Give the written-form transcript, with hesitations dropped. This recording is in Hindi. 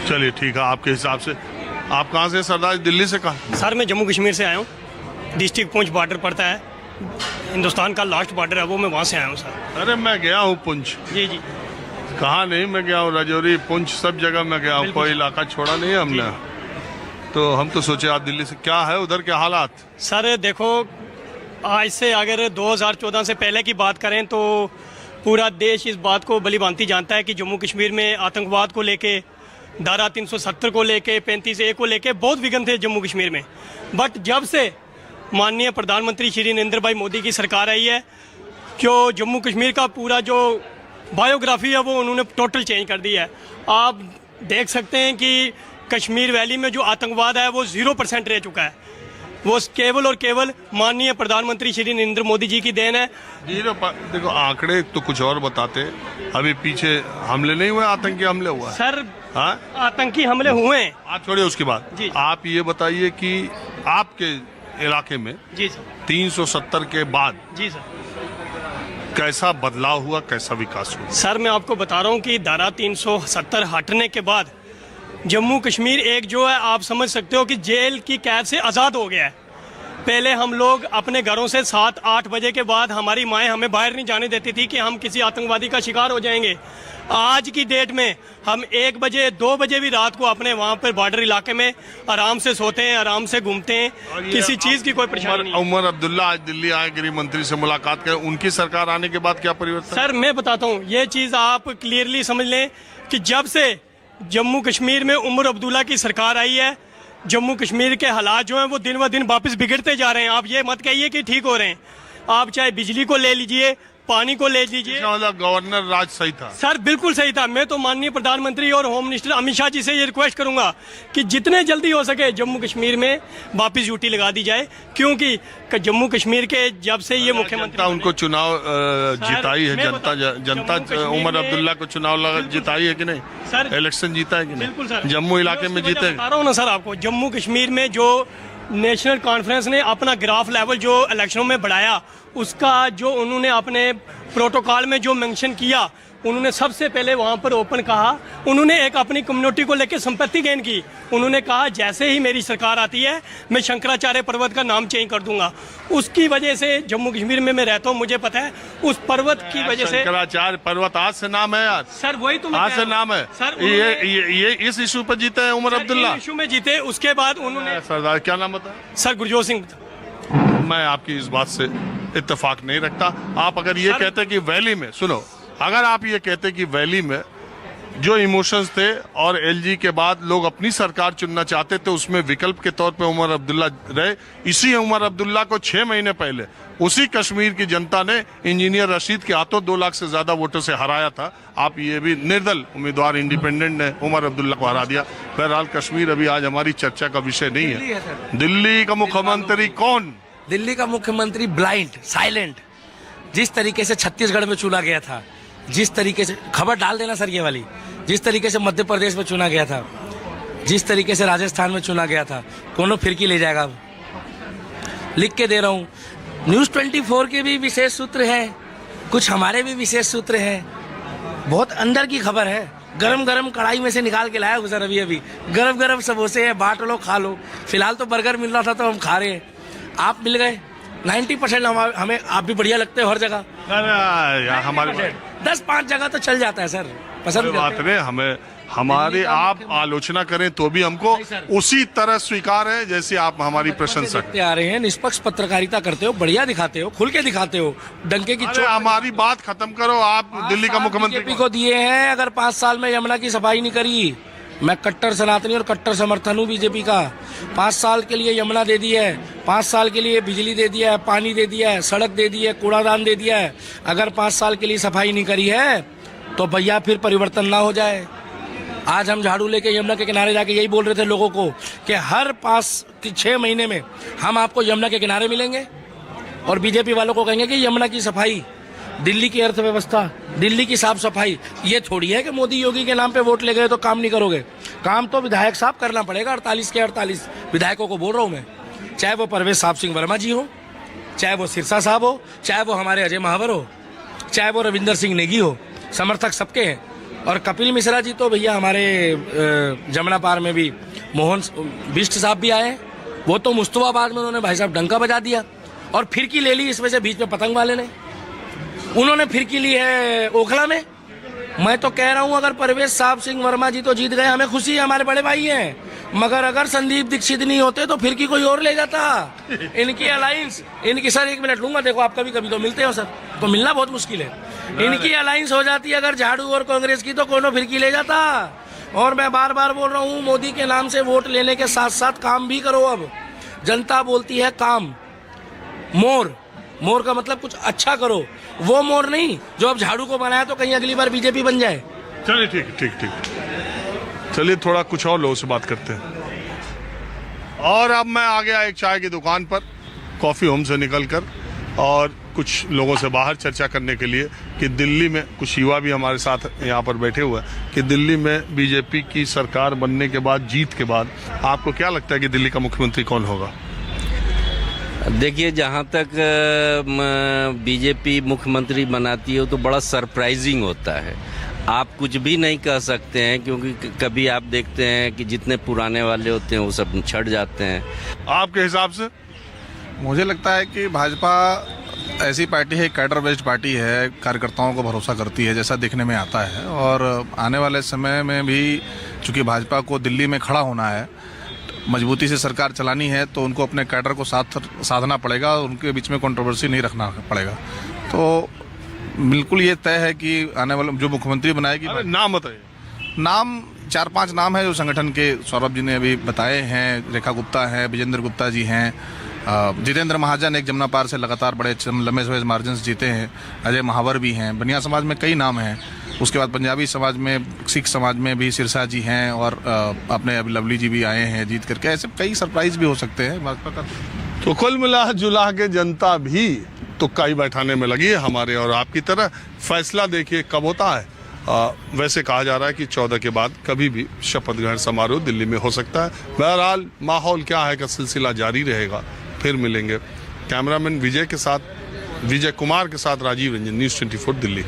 चलिए ठीक है, आपके हिसाब से। आप कहाँ से सरदार? दिल्ली से कहाँ? सर मैं जम्मू कश्मीर से आया हूँ, डिस्ट्रिक्ट पुंछ बॉर्डर पड़ता है, हिंदुस्तान का लास्ट बॉर्डर है वो, मैं वहाँ से आया हूँ सर। अरे मैं गया हूँ पुंछ। जी जी। कहाँ नहीं, मैं गया हूँ राजौरी, पुंछ, सब जगह मैं गया हूँ, कोई इलाका छोड़ा नहीं है हमने। तो हम तो सोचे आप दिल्ली से, क्या है उधर के हालात? सर देखो, आज से अगर 2014 से पहले की बात करें तो पूरा देश इस बात को भली भांति जानता है कि जम्मू कश्मीर में आतंकवाद को लेके, धारा 370 को लेके, 35A को लेके बहुत विघन थे जम्मू कश्मीर में। बट जब से माननीय प्रधानमंत्री श्री नरेंद्र भाई मोदी की सरकार आई है, जो जम्मू कश्मीर का पूरा जो बायोग्राफी है वो उन्होंने टोटल चेंज कर दी है। आप देख सकते हैं कि कश्मीर वैली में जो आतंकवाद है वो 0% रह चुका है। वो केवल और केवल माननीय प्रधानमंत्री श्री नरेंद्र मोदी जी की देन है। देखो आंकड़े तो कुछ और बताते, अभी पीछे हमले नहीं हुए, आतंकी हमले हुआ सर। हाँ? आतंकी हमले हुए हैं। आप छोड़िए उसके बाद जी। आप ये बताइए कि आपके इलाके में जी सर। 370 के बाद जी सर। कैसा बदलाव हुआ, कैसा विकास हुआ? सर मैं आपको बता रहा हूँ कि धारा 370 हटने के बाद जम्मू कश्मीर एक जो है, आप समझ सकते हो कि जेल की कैद से आज़ाद हो गया है। पहले हम लोग अपने घरों से 7-8 बजे के बाद हमारी माएँ हमें बाहर नहीं जाने देती थी कि हम किसी आतंकवादी का शिकार हो जाएंगे। आज की डेट में हम 1 बजे 2 बजे भी रात को अपने वहाँ पर बॉर्डर इलाके में आराम से सोते हैं, आराम से घूमते हैं, किसी चीज़ की कोई परेशानी नहीं। उमर अब्दुल्ला आज दिल्ली आए, गृह मंत्री से मुलाकात करें, उनकी सरकार आने के बाद क्या परिवर्तन? सर मैं बताता हूँ, ये चीज़ आप क्लियरली समझ लें कि जब से जम्मू कश्मीर में उमर अब्दुल्ला की सरकार आई है, जम्मू कश्मीर के हालात जो हैं वो दिन ब दिन वापस बिगड़ते जा रहे हैं। आप ये मत कहिए कि ठीक हो रहे हैं। आप चाहे बिजली को ले लीजिए, पानी को ले लीजिए। गवर्नर राज सही था सर, बिल्कुल सही था। मैं तो माननीय प्रधानमंत्री और होम मिनिस्टर अमित शाह जी से ये रिक्वेस्ट करूंगा कि जितने जल्दी हो सके जम्मू कश्मीर में वापस ड्यूटी लगा दी जाए, क्योंकि जम्मू कश्मीर के जब से ये मुख्यमंत्री उनको चुनाव जिताई है, जनता उमर अब्दुल्ला को चुनाव जिताई है कि नहीं? सर इलेक्शन जीता है कि नहीं? बिल्कुल सर। जम्मू इलाके में जीते। बता रहा हूँ ना सर आपको, जम्मू कश्मीर में जो नेशनल कॉन्फ्रेंस ने अपना ग्राफ लेवल जो इलेक्शनों में बढ़ाया, उसका जो उन्होंने अपने प्रोटोकॉल में जो मेंशन किया, उन्होंने सबसे पहले वहाँ पर ओपन कहा, उन्होंने एक अपनी कम्युनिटी को लेकर संपत्ति गेन की। उन्होंने कहा जैसे ही मेरी सरकार आती है मैं शंकराचार्य पर्वत का नाम चेंज कर दूंगा। उसकी वजह से जम्मू कश्मीर में मैं रहता हूँ, मुझे पता है उस पर्वत की वजह से। शंकराचार्य पर्वत आज से नाम है यार। सर वही तो आज से नाम है सर। ये इस इशू पर जीते हैं उमर अब्दुल्ला, इशू में जीते। उसके बाद उन्होंने सरदार क्या नाम बताया? सर गुरजोत सिंह। मैं आपकी इस बात से इत्तेफाक नहीं रखता। आप अगर ये कहते कि वैली में, सुनो, अगर आप ये कहते कि वैली में जो इमोशंस थे और एलजी के बाद लोग अपनी सरकार चुनना चाहते थे, उसमें विकल्प के तौर पे उमर अब्दुल्ला रहे। इसी उमर अब्दुल्ला को 6 महीने पहले उसी कश्मीर की जनता ने इंजीनियर रशीद के हाथों 2 लाख से ज्यादा वोटों से हराया था। आप ये भी निर्दल उम्मीदवार इंडिपेंडेंट ने उमर अब्दुल्ला को हरा दिया। बहरहाल कश्मीर अभी आज हमारी चर्चा का विषय नहीं है। दिल्ली का मुख्यमंत्री कौन? दिल्ली का मुख्यमंत्री ब्लाइंड, साइलेंट। जिस तरीके से छत्तीसगढ़ में चुना गया था, जिस तरीके से, खबर डाल देना सर ये वाली, जिस तरीके से मध्य प्रदेश में चुना गया था, जिस तरीके से राजस्थान में चुना गया था, कोनो फिरकी ले जाएगा। अब लिख के दे रहा हूँ, न्यूज़ 24 के भी विशेष सूत्र हैं, कुछ हमारे भी विशेष सूत्र हैं। बहुत अंदर की खबर है, गरम गरम कढ़ाई में से निकाल के लाया हूँ सर। अभी गरम गरम समोसे हैं, बांट लो, खा लो। फिलहाल तो बर्गर मिल रहा था तो हम खा रहे हैं। आप मिल गए 90% हमें आप भी बढ़िया लगते हो हर जगह। हमारे 10-5 जगह तो चल जाता है सर, पसंद बात नहीं। हमें हमारी आप आलोचना करें तो भी हमको उसी तरह स्वीकार है जैसे आप हमारी प्रशंसा करते आ रहे हैं। निष्पक्ष पत्रकारिता करते हो, बढ़िया दिखाते हो, खुल के दिखाते हो, डंके की चोट। हमारी बात खत्म करो। आप दिल्ली का मुख्यमंत्री को दिए हैं, अगर 5 साल में यमुना की सफाई नहीं करी। मैं कट्टर सनातनी और कट्टर समर्थन हूँ बीजेपी का। 5 साल के लिए यमुना दे दी है, 5 साल के लिए बिजली दे दिया है, पानी दे दिया है, सड़क दे दी है, कूड़ादान दे दिया है। अगर 5 साल के लिए सफाई नहीं करी है तो भैया फिर परिवर्तन ना हो जाए। आज हम झाड़ू लेके यमुना के किनारे जाके यही बोल रहे थे लोगों को कि हर 6 महीने में हम आपको यमुना के किनारे मिलेंगे, और बीजेपी वालों को कहेंगे कि यमुना की सफाई, दिल्ली की अर्थव्यवस्था, दिल्ली की साफ सफाई। ये थोड़ी है कि मोदी योगी के नाम पे वोट ले गए तो काम नहीं करोगे। काम तो विधायक साहब करना पड़ेगा। 48 के 48 विधायकों को बोल रहा हूँ मैं, चाहे वो परवेज साहब सिंह वर्मा जी हो, चाहे वो सिरसा साहब हो, चाहे वो हमारे अजय महावर हो, चाहे वो रविंदर सिंह नेगी हो। समर्थक सबके हैं और कपिल मिश्रा जी तो भैया हमारे जमुना पार में भी मोहन बिष्ट साहब भी आए हैं, वो तो मुस्तफाबाद में उन्होंने भाई साहब डंका बजा दिया और फिरकी ले ली इसमें से बीच में पतंग वाले ने, उन्होंने फिरकी ली है ओखला में। मैं तो कह रहा हूं अगर परवेज साहब सिंह वर्मा जी तो जीत गए, हमें खुशी है, हमारे बड़े भाई हैं, मगर अगर संदीप दीक्षित नहीं होते तो फिरकी कोई और ले जाता। इनकी अलायंस, इनकी सर 1 मिनट लूंगा, देखो आप कभी कभी तो मिलते हो सर, तो मिलना बहुत मुश्किल है। इनकी अलायंस हो जाती अगर झाड़ू और कांग्रेस की तो कोनो फिरकी ले जाता। और मैं बार बार बोल रहा हूँ, मोदी के नाम से वोट लेने के साथ साथ काम भी करो। अब जनता बोलती है काम, मोर, मोर का मतलब कुछ अच्छा करो, वो मोर नहीं जो अब झाड़ू को बनाया तो कहीं अगली बार बीजेपी बन जाए। चलिए ठीक ठीक, चलिए थोड़ा कुछ और लोगों से बात करते हैं। और अब मैं आ गया एक चाय की दुकान पर, कॉफी होम से निकलकर, और कुछ लोगों से बाहर चर्चा करने के लिए कि दिल्ली में कुछ युवा भी हमारे साथ यहाँ पर बैठे हुए हैं कि दिल्ली में बीजेपी की सरकार बनने के बाद, जीत के बाद, आपको क्या लगता है कि दिल्ली का मुख्यमंत्री कौन होगा? देखिए, जहाँ तक बीजेपी मुख्यमंत्री बनाती है वो तो बड़ा सरप्राइजिंग होता है। आप कुछ भी नहीं कह सकते हैं, क्योंकि कभी आप देखते हैं कि जितने पुराने वाले होते हैं वो सब छट जाते हैं। आपके हिसाब से? मुझे लगता है कि भाजपा ऐसी पार्टी है, कैडर बेस्ड पार्टी है, कार्यकर्ताओं को भरोसा करती है जैसा देखने में आता है। और आने वाले समय में भी चूंकि भाजपा को दिल्ली में खड़ा होना है, मजबूती से सरकार चलानी है, तो उनको अपने कैडर को साधना पड़ेगा और उनके बीच में कंट्रोवर्सी नहीं रखना पड़ेगा। तो बिल्कुल ये तय है कि आने वाले जो मुख्यमंत्री बनाएगी। नाम बताइए। नाम 4-5 नाम है जो संगठन के सौरभ जी ने अभी बताए हैं। रेखा गुप्ता है, विजेंद्र गुप्ता जी हैं, जितेंद्र महाजन एक जमुना पार से लगातार बड़े लंबे समय मार्जिन से जीते हैं, अजय महावर भी हैं, बनिया समाज में कई नाम हैं। उसके बाद पंजाबी समाज में, सिख समाज में भी सिरसा जी हैं, और अपने अभी लवली जी भी आए हैं जीत करके। ऐसे कई सरप्राइज भी हो सकते हैं भाजपा का। तो कुल मिला जुला के जनता भी तुक्का ही बैठाने में लगी है हमारे और आपकी तरह। फैसला देखिए कब होता है। वैसे कहा जा रहा है कि 14 के बाद कभी भी शपथ ग्रहण समारोह दिल्ली में हो सकता है। बहरहाल माहौल क्या है का सिलसिला जारी रहेगा। फिर मिलेंगे। कैमरामैन विजय कुमार के साथ राजीव रंजन, न्यूज़ 24 दिल्ली।